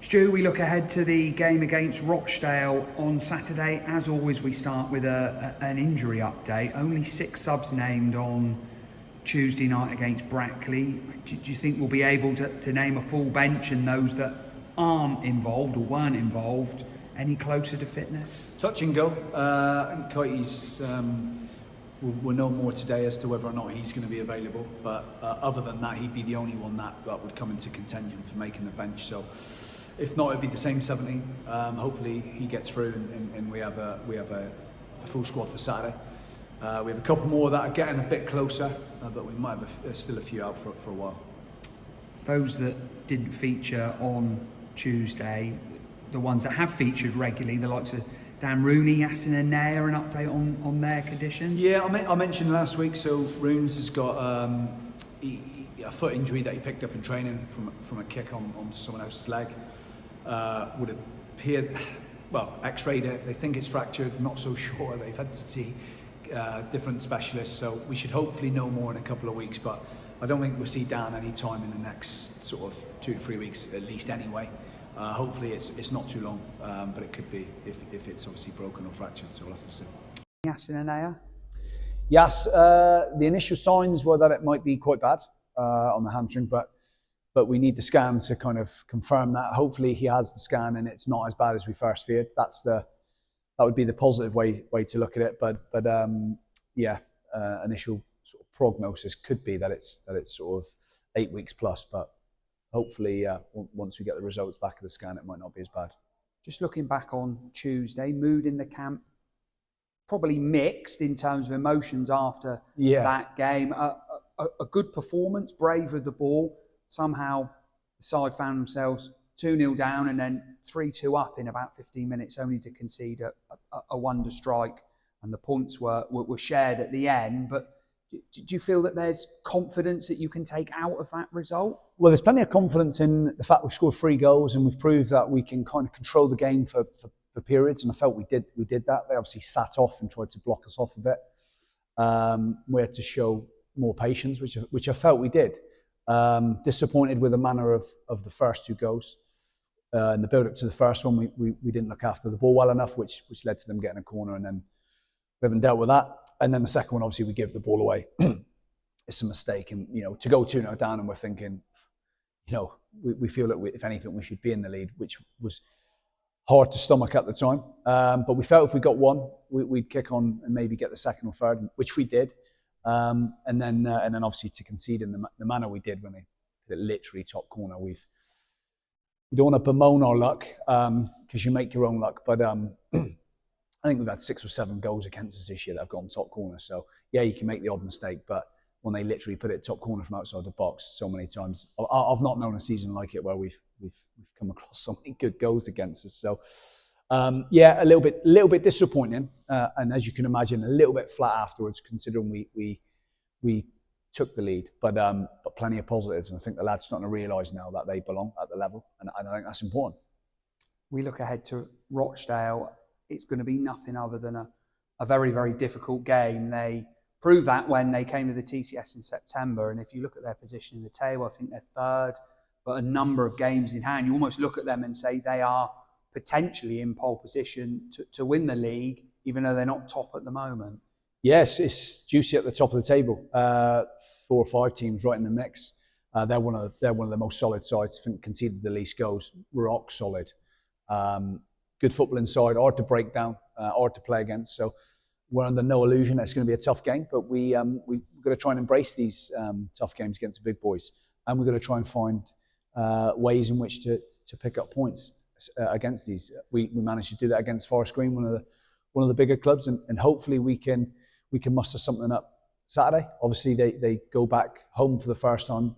Stu, we look ahead to the game against Rochdale on Saturday. As always, we start with an injury update. Only 6 subs named on Tuesday night against Brackley. Do you think we'll be able to name a full bench, and those that aren't involved or weren't involved any closer to fitness? Touch and go. Coitie's we'll know more today as to whether or not he's going to be available. But other than that, he'd be the only one that would come into contention for making the bench. So if not, it'd be the same 17. Hopefully he gets through, and we have a full squad for Saturday. We have a couple more that are getting a bit closer, but we might have still a few out for a while. Those that didn't feature on Tuesday, the ones that have featured regularly, the likes of Dan Rooney, Yasin and Naya, an update on their conditions? Yeah, I mentioned last week, so Roons has got a foot injury that he picked up in training from a kick on someone else's leg. Would appear, well, x-rayed it, they think it's fractured, not so sure, they've had to see different specialists, so we should hopefully know more in a couple of weeks, but I don't think we'll see Dan any time in the next sort of 2 to 3 weeks at least anyway. Hopefully it's not too long, but it could be if it's obviously broken or fractured, so we'll have to see. Yasin and Naya? Yes, the initial signs were that it might be quite bad on the hamstring, but we need the scan to kind of confirm that. Hopefully he has the scan and it's not as bad as we first feared. That would be the positive way to look at it. But initial sort of prognosis could be that it's sort of 8 weeks plus. But hopefully, once we get the results back of the scan, it might not be as bad. Just looking back on Tuesday, mood in the camp probably mixed in terms of emotions after that game. A good performance, brave with the ball. Somehow the side found themselves 2-0 down and then 3-2 up in about 15 minutes, only to concede a wonder strike, and the points were shared at the end. But do you feel that there's confidence that you can take out of that result? Well, there's plenty of confidence in the fact we've scored 3 goals and we've proved that we can kind of control the game for periods, and I felt we did that. They obviously sat off and tried to block us off a bit. We had to show more patience, which I felt we did. Disappointed with the manner of the first 2 goals. In the build-up to the first one, we didn't look after the ball well enough, which led to them getting a corner, and then we haven't dealt with that. And then the second one, obviously, we give the ball away. It's a mistake, and to go 2-0 down, and we're thinking, we feel that if anything, we should be in the lead, which was hard to stomach at the time. But we felt if we got one, we'd kick on and maybe get the second or third, which we did. And then obviously to concede in the manner we did when they hit it literally top corner. We don't want to bemoan our luck because you make your own luck. But I think we've had 6 or 7 goals against us this year that have gone top corner. So yeah, you can make the odd mistake, but when they literally put it top corner from outside the box so many times, I've not known a season like it where we've come across so many good goals against us. So a little bit disappointing, and as you can imagine, a little bit flat afterwards, considering we took the lead. But plenty of positives, and I think the lads are starting to realise now that they belong at the level, and I think that's important. We look ahead to Rochdale. It's going to be nothing other than a very, very difficult game. They proved that when they came to the TCS in September, and if you look at their position in the table, I think they're third, but a number of games in hand. You almost look at them and say they are potentially in pole position to win the league, even though they're not top at the moment. Yes, it's juicy at the top of the table. 4 or 5 teams right in the mix. They're one of the most solid sides. I think conceded the least goals. Rock solid. Good football inside, hard to break down, hard to play against. So we're under no illusion that it's going to be a tough game, but we've got to try and embrace these tough games against the big boys, and we've got to try and find ways in which to pick up points against these. We managed to do that against Forest Green, one of the bigger clubs, and hopefully we can muster something up Saturday. Obviously they go back home for the first time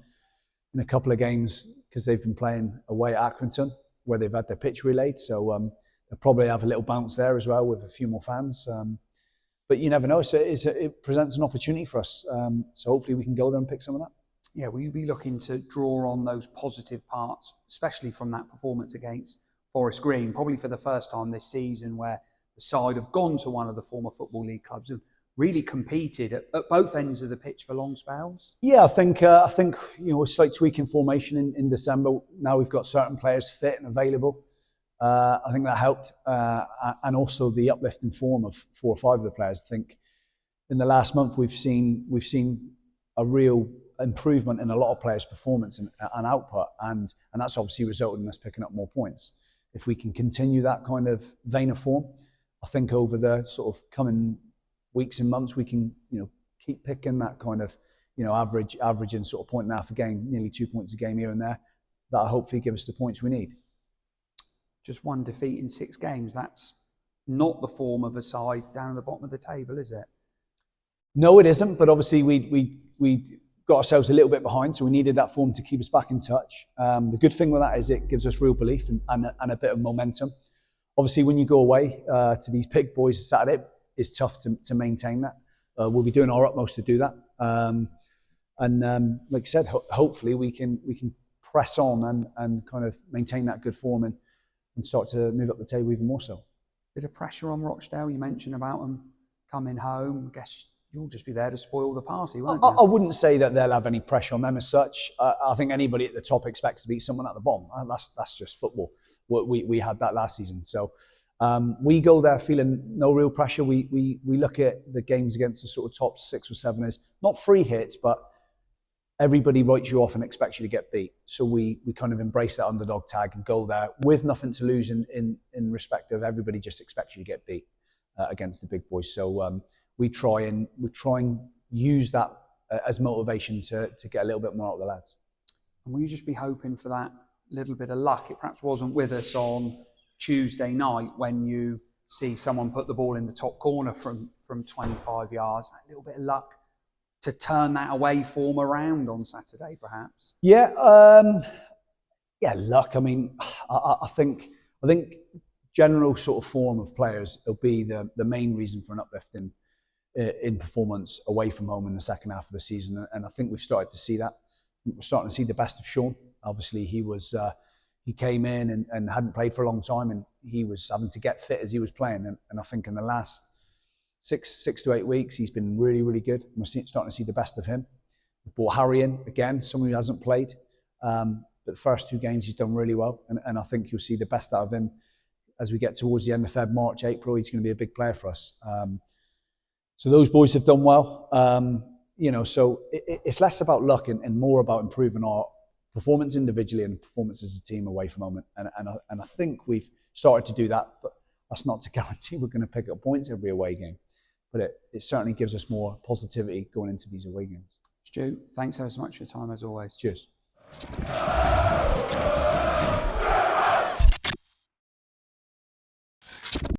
in a couple of games because they've been playing away at Accrington, where they've had their pitch relayed. So they'll probably have a little bounce there as well with a few more fans. But you never know. So it presents an opportunity for us. So hopefully we can go there and pick someone up. Yeah, will you be looking to draw on those positive parts, especially from that performance against Forest Green, probably for the first time this season, where the side have gone to one of the former Football League clubs and really competed at both ends of the pitch for long spells. Yeah, I think a slight tweak in formation in December. Now we've got certain players fit and available. I think that helped, and also the uplift in form of 4 or 5 of the players. I think in the last month we've seen a real improvement in a lot of players' performance and output, and that's obviously resulted in us picking up more points. If we can continue that kind of vein of form, I think over the sort of coming weeks and months we can keep picking that kind of averaging sort of 1.5 a game, nearly 2 points a game here and there. That'll hopefully give us the points we need. Just 1 defeat in 6 games. That's not the form of a side down at the bottom of the table, is it? No, it isn't. But obviously, we got ourselves a little bit behind, so we needed that form to keep us back in touch. The good thing with that is it gives us real belief and a bit of momentum. Obviously, when you go away to these big boys Saturday, it's tough to maintain that. We'll be doing our utmost to do that. And like I said, hopefully we can press on and kind of maintain that good form and start to move up the table even more so. Bit of pressure on Rochdale. You mentioned about them coming home. I guess you'll just be there to spoil the party, won't you? I wouldn't say that they'll have any pressure on them as such. I think anybody at the top expects to beat someone at the bottom. That's just football. We had that last season. So we go there feeling no real pressure. We look at the games against the sort of top 6 or 7 as not free hits, but everybody writes you off and expects you to get beat. So we kind of embrace that underdog tag and go there with nothing to lose in respect of everybody just expects you to get beat against the big boys. So we try and use that as motivation to get a little bit more out of the lads. And will you just be hoping for that little bit of luck? It perhaps wasn't with us on Tuesday night when you see someone put the ball in the top corner from 25 yards. That little bit of luck to turn that away form around on Saturday, perhaps? Yeah, luck. I mean, I think general sort of form of players will be the main reason for an uplift in performance away from home in the second half of the season, and I think we've started to see that. We're starting to see the best of Sean. Obviously, he came in and hadn't played for a long time, and he was having to get fit as he was playing. And I think in the last 6 to 8 weeks, he's been really, really good. We're starting to see the best of him. We've brought Harry in again, someone who hasn't played. But the first 2 games, he's done really well. And I think you'll see the best out of him as we get towards the end of Feb, March, April. He's going to be a big player for us. So those boys have done well. So it's less about luck and more about improving our performance individually and performance as a team away from home. And I think we've started to do that, but that's not to guarantee we're going to pick up points every away game. But it certainly gives us more positivity going into these away games. Stu, thanks ever so much for your time as always. Cheers.